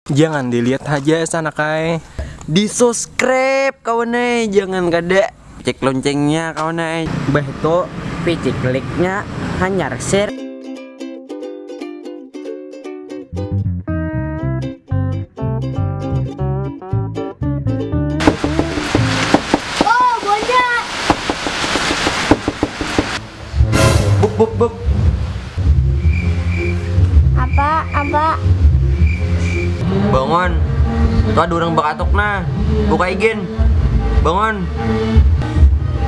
Jangan dilihat aja sana kai. Di subscribe kawan jangan kada cek loncengnya kawan Bah itu picik kliknya hanya share. Oh bocah. Buk. Apa? Bangun. Tuh ada orang bakatuk nah. Buka igen. Bangun.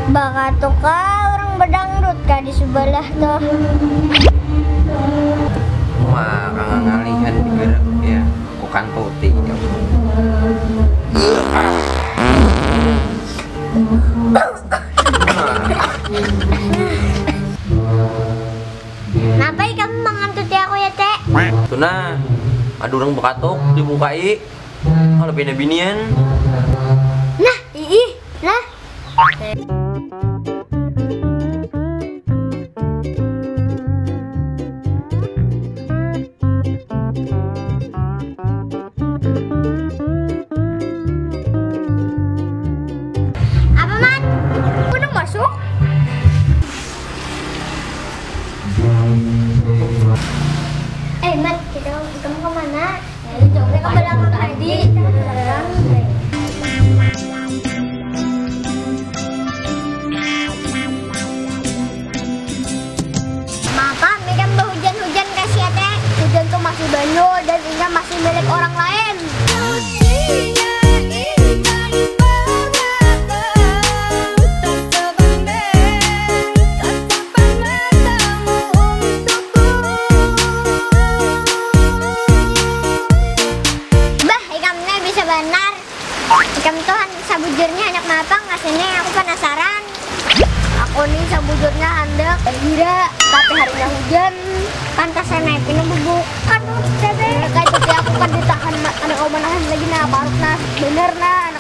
Bakatuk kah orang bedangdut kah di sebelah tuh. Wah, kang ngalihan digerak ya. Bukan putih. Ngapain kamu mengantuti aku ya, Teh? Tuh nah. Ada orang bakatuk dibukai. Kalau bini-binian. Nah, nah. Apa, Mat? Udah masuk? Mat, kamu kemana? Jauhnya ke belakang tadi. Maaf, Megan hujan-hujan kasih ya, Teh. Hujan tuh masih banyak dan ini masih milik orang lain. Benar, ikam Tuhan sabujurnya anak mapang ngasihnya aku penasaran. Aku nih sabujurnya hendak kira tapi harinya hujan pantas saya naikin bubukan tebe kayak itu aku kan ditahan ada kau menahan lagi nah parut nah bener nah